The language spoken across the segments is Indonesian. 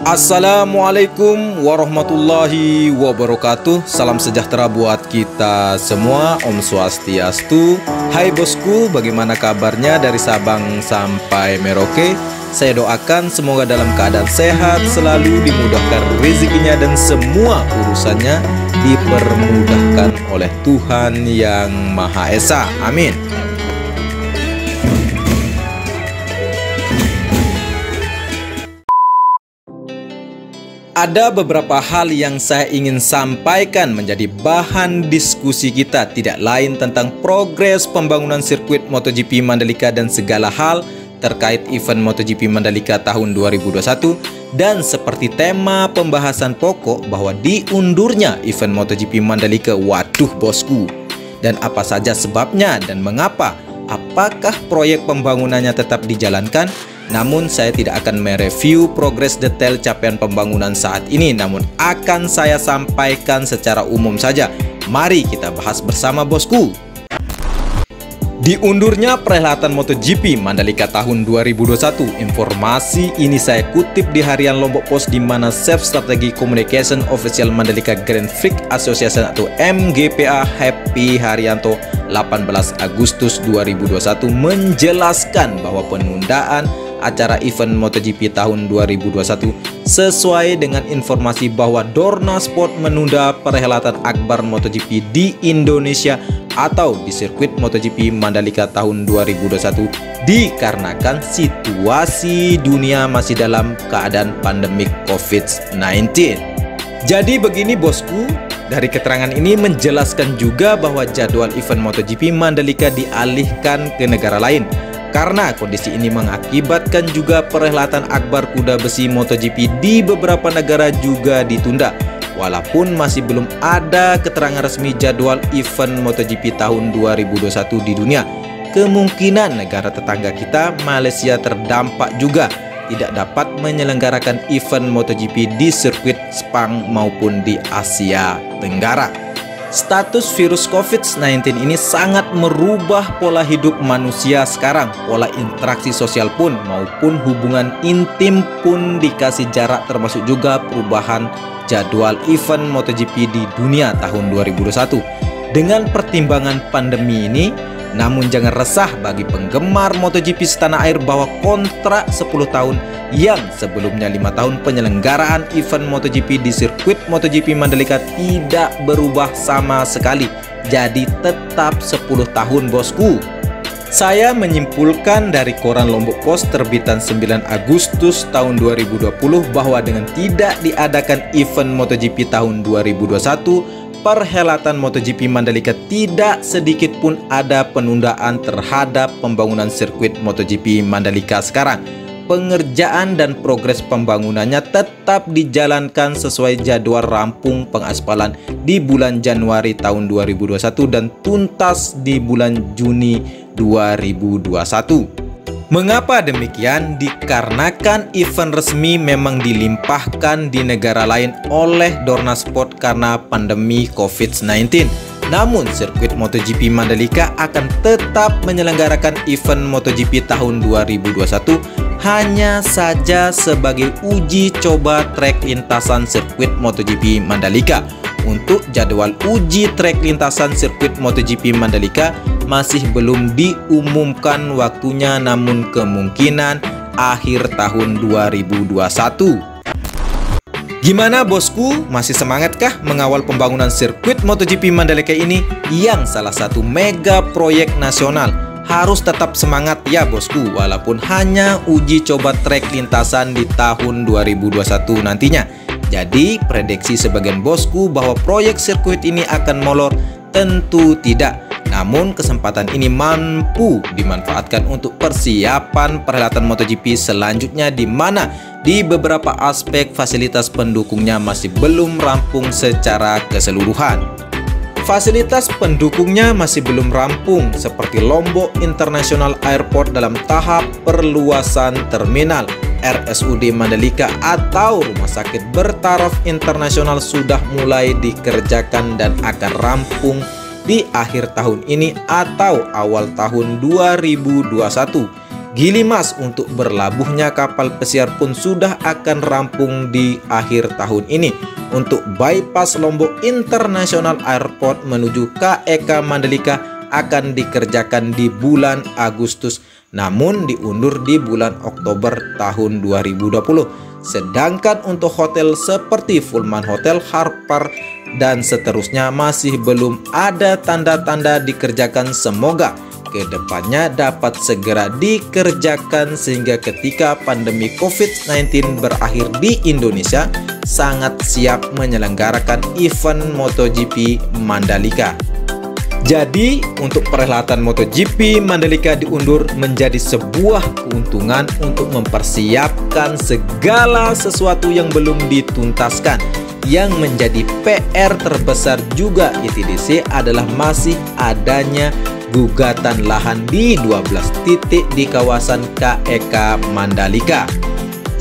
Assalamualaikum warahmatullahi wabarakatuh. Salam sejahtera buat kita semua. Om Swastiastu. Hai bosku, bagaimana kabarnya dari Sabang sampai Merauke? Saya doakan semoga dalam keadaan sehat, selalu dimudahkan rezekinya dan semua urusannya dipermudahkan oleh Tuhan Yang Maha Esa. Amin. Ada beberapa hal yang saya ingin sampaikan menjadi bahan diskusi kita, tidak lain tentang progres pembangunan sirkuit MotoGP Mandalika dan segala hal terkait event MotoGP Mandalika tahun 2021. Dan seperti tema pembahasan pokok bahwa diundurnya event MotoGP Mandalika, waduh bosku. Dan apa saja sebabnya dan mengapa? Apakah proyek pembangunannya tetap dijalankan? Namun saya tidak akan mereview progres detail capaian pembangunan saat ini, namun akan saya sampaikan secara umum saja. Mari kita bahas bersama bosku. Diundurnya perhelatan MotoGP Mandalika tahun 2021. Informasi ini saya kutip di harian Lombok Post, di mana Chef Strategi Communication Official Mandalika Grand Prix Association atau MGPA Happy Haryanto 18 Agustus 2021 menjelaskan bahwa penundaan acara event MotoGP tahun 2021 sesuai dengan informasi bahwa Dorna Sport menunda perhelatan akbar MotoGP di Indonesia atau di sirkuit MotoGP Mandalika tahun 2021 dikarenakan situasi dunia masih dalam keadaan pandemik COVID-19. Jadi begini bosku, dari keterangan ini menjelaskan juga bahwa jadwal event MotoGP Mandalika dialihkan ke negara lain. Karena kondisi ini mengakibatkan juga perhelatan akbar kuda besi MotoGP di beberapa negara juga ditunda. Walaupun masih belum ada keterangan resmi jadwal event MotoGP tahun 2021 di dunia, kemungkinan negara tetangga kita, Malaysia, terdampak juga tidak dapat menyelenggarakan event MotoGP di sirkuit Sepang maupun di Asia Tenggara. Status virus COVID-19 ini sangat merubah pola hidup manusia sekarang. Pola interaksi sosial pun maupun hubungan intim pun dikasih jarak, termasuk juga perubahan jadwal event MotoGP di dunia tahun 2021. Dengan pertimbangan pandemi ini, namun jangan resah bagi penggemar MotoGP setanah air bahwa kontrak 10 tahun yang sebelumnya 5 tahun penyelenggaraan event MotoGP di sirkuit MotoGP Mandalika tidak berubah sama sekali. Jadi tetap 10 tahun bosku. Saya menyimpulkan dari koran Lombok Post terbitan 9 Agustus tahun 2020 bahwa dengan tidak diadakan event MotoGP tahun 2021, perhelatan MotoGP Mandalika tidak sedikit pun ada penundaan terhadap pembangunan sirkuit MotoGP Mandalika sekarang. Pengerjaan dan progres pembangunannya tetap dijalankan sesuai jadwal rampung pengaspalan di bulan Januari tahun 2021 dan tuntas di bulan Juni 2021. Mengapa demikian? Dikarenakan event resmi memang dilimpahkan di negara lain oleh Dorna Sport karena pandemi COVID-19. Namun sirkuit MotoGP Mandalika akan tetap menyelenggarakan event MotoGP tahun 2021 hanya saja sebagai uji coba trek lintasan sirkuit MotoGP Mandalika. Untuk jadwal uji trek lintasan sirkuit MotoGP Mandalika masih belum diumumkan waktunya, namun kemungkinan akhir tahun 2021. Gimana bosku, masih semangatkah mengawal pembangunan sirkuit MotoGP Mandalika ini yang salah satu mega proyek nasional? Harus tetap semangat ya bosku, walaupun hanya uji coba trek lintasan di tahun 2021 nantinya. Jadi prediksi sebagian bosku bahwa proyek sirkuit ini akan molor, tentu tidak. Namun kesempatan ini mampu dimanfaatkan untuk persiapan perhelatan MotoGP selanjutnya, di mana di beberapa aspek fasilitas pendukungnya masih belum rampung secara keseluruhan. Fasilitas pendukungnya masih belum rampung, seperti Lombok International Airport dalam tahap perluasan terminal, RSUD Mandalika atau Rumah Sakit Bertaraf Internasional sudah mulai dikerjakan dan akan rampung di akhir tahun ini atau awal tahun 2021. Gilimas untuk berlabuhnya kapal pesiar pun sudah akan rampung di akhir tahun ini. Untuk bypass Lombok International Airport menuju KEK Mandalika akan dikerjakan di bulan Agustus, namun diundur di bulan Oktober tahun 2020. Sedangkan untuk hotel seperti Pullman Hotel, Harper, dan seterusnya masih belum ada tanda-tanda dikerjakan. Semoga kedepannya dapat segera dikerjakan sehingga ketika pandemi COVID-19 berakhir di Indonesia sangat siap menyelenggarakan event MotoGP Mandalika. Jadi untuk perhelatan MotoGP Mandalika diundur menjadi sebuah keuntungan untuk mempersiapkan segala sesuatu yang belum dituntaskan. Yang menjadi PR terbesar juga ITDC adalah masih adanya gugatan lahan di 12 titik di kawasan KEK Mandalika.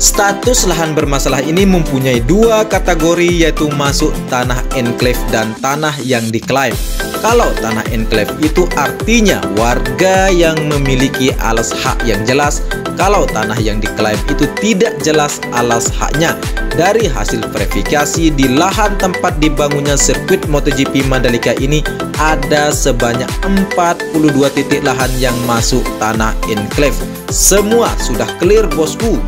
Status lahan bermasalah ini mempunyai dua kategori, yaitu masuk tanah enclave dan tanah yang diklaim. Kalau tanah enclave itu artinya warga yang memiliki alas hak yang jelas. Kalau tanah yang diklaim itu tidak jelas alas haknya. Dari hasil verifikasi di lahan tempat dibangunnya sirkuit MotoGP Mandalika ini ada sebanyak 42 titik lahan yang masuk tanah enclave. Semua sudah clear bosku.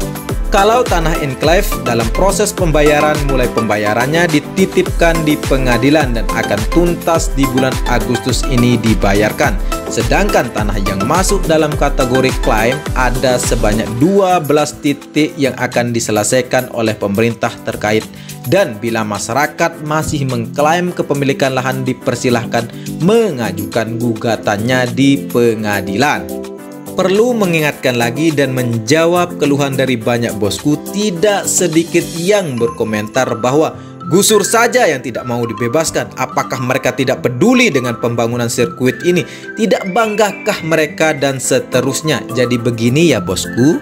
Kalau tanah enclave dalam proses pembayaran, mulai pembayarannya dititipkan di pengadilan dan akan tuntas di bulan Agustus ini dibayarkan. Sedangkan tanah yang masuk dalam kategori klaim ada sebanyak 12 titik yang akan diselesaikan oleh pemerintah terkait. Dan bila masyarakat masih mengklaim kepemilikan lahan, dipersilahkan mengajukan gugatannya di pengadilan. Perlu mengingatkan lagi dan menjawab keluhan dari banyak bosku, tidak sedikit yang berkomentar bahwa gusur saja yang tidak mau dibebaskan. Apakah mereka tidak peduli dengan pembangunan sirkuit ini? Tidak banggakah mereka dan seterusnya? Jadi begini ya bosku,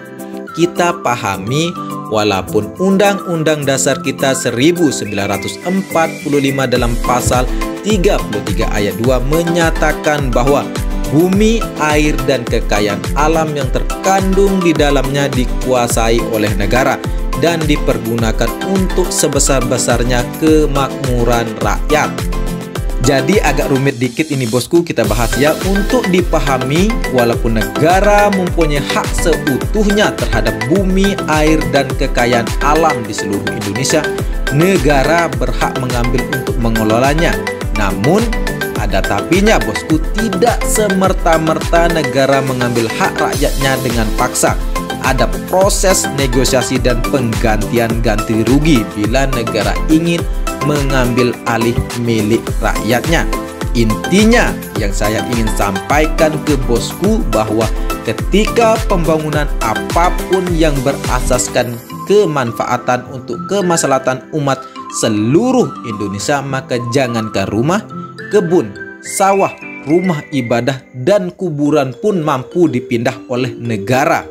kita pahami walaupun Undang-Undang Dasar kita 1945 dalam pasal 33 ayat 2 menyatakan bahwa bumi, air, dan kekayaan alam yang terkandung di dalamnya dikuasai oleh negara dan dipergunakan untuk sebesar-besarnya kemakmuran rakyat. Jadi agak rumit dikit ini bosku kita bahas ya. Untuk dipahami, walaupun negara mempunyai hak seutuhnya terhadap bumi, air, dan kekayaan alam di seluruh Indonesia, negara berhak mengambil untuk mengelolanya. Namun ada tapinya bosku, tidak semerta-merta negara mengambil hak rakyatnya dengan paksa. Ada proses negosiasi dan penggantian ganti rugi bila negara ingin mengambil alih milik rakyatnya. Intinya yang saya ingin sampaikan ke bosku bahwa ketika pembangunan apapun yang berasaskan kemanfaatan untuk kemaslahatan umat seluruh Indonesia, maka jangankan rumah, kebun, sawah, rumah ibadah, dan kuburan pun mampu dipindah oleh negara.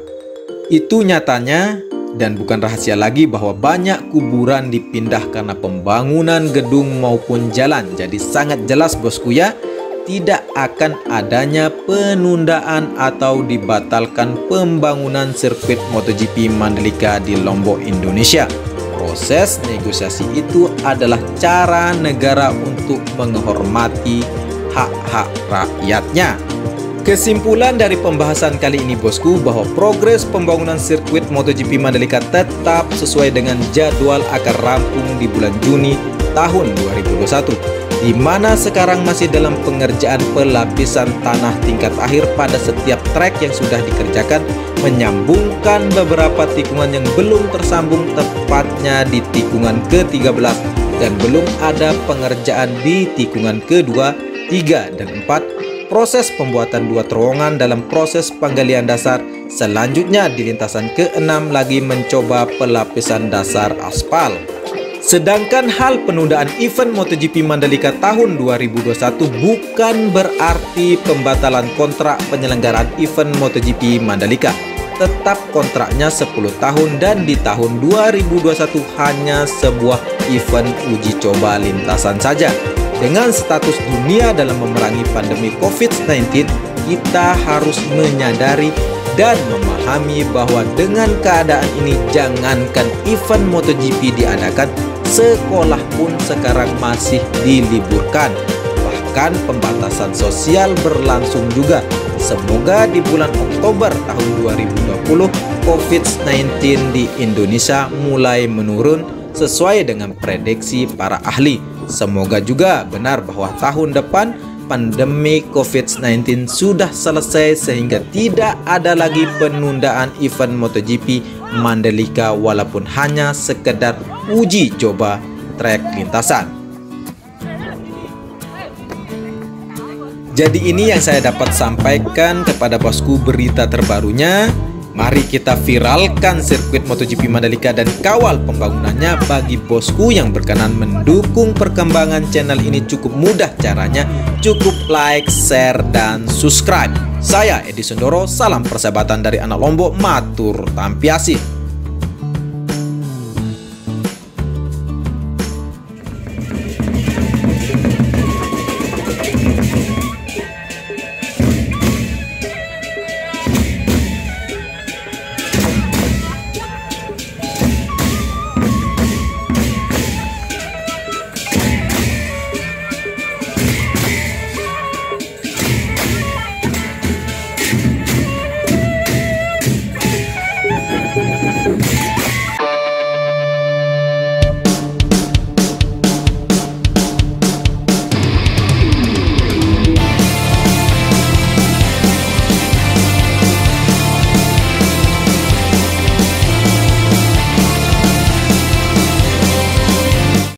Itu nyatanya dan bukan rahasia lagi bahwa banyak kuburan dipindah karena pembangunan gedung maupun jalan. Jadi sangat jelas bosku ya, tidak akan adanya penundaan atau dibatalkan pembangunan sirkuit MotoGP Mandalika di Lombok, Indonesia. Proses negosiasi itu adalah cara negara untuk menghormati hak-hak rakyatnya. Kesimpulan dari pembahasan kali ini bosku, bahwa progres pembangunan sirkuit MotoGP Mandalika tetap sesuai dengan jadwal akan rampung di bulan Juni tahun 2021, di mana sekarang masih dalam pengerjaan pelapisan tanah tingkat akhir pada setiap trek yang sudah dikerjakan, menyambungkan beberapa tikungan yang belum tersambung, tepatnya di tikungan ke-13, dan belum ada pengerjaan di tikungan kedua, 3, dan 4. Proses pembuatan 2 terowongan dalam proses penggalian dasar. Selanjutnya di lintasan ke-6 lagi mencoba pelapisan dasar aspal. Sedangkan hal penundaan event MotoGP Mandalika tahun 2021 bukan berarti pembatalan kontrak penyelenggaraan event MotoGP Mandalika. Tetap kontraknya 10 tahun dan di tahun 2021 hanya sebuah event uji coba lintasan saja. Dengan status dunia dalam memerangi pandemi COVID-19, kita harus menyadari dan memahami bahwa dengan keadaan ini jangankan event MotoGP diadakan, sekolah pun sekarang masih diliburkan. Bahkan pembatasan sosial berlangsung juga. Semoga di bulan Oktober tahun 2020 COVID-19 di Indonesia mulai menurun sesuai dengan prediksi para ahli. Semoga juga benar bahwa tahun depan pandemi COVID-19 sudah selesai sehingga tidak ada lagi penundaan event MotoGP Mandalika walaupun hanya sekedar uji coba trek lintasan. Jadi ini yang saya dapat sampaikan kepada bosku berita terbarunya. Mari kita viralkan sirkuit MotoGP Mandalika dan kawal pembangunannya. Bagi bosku yang berkenan mendukung perkembangan channel ini cukup mudah caranya. Cukup like, share, dan subscribe. Saya Edi Sundoro, salam persahabatan dari anak Lombok, matur tampiasih.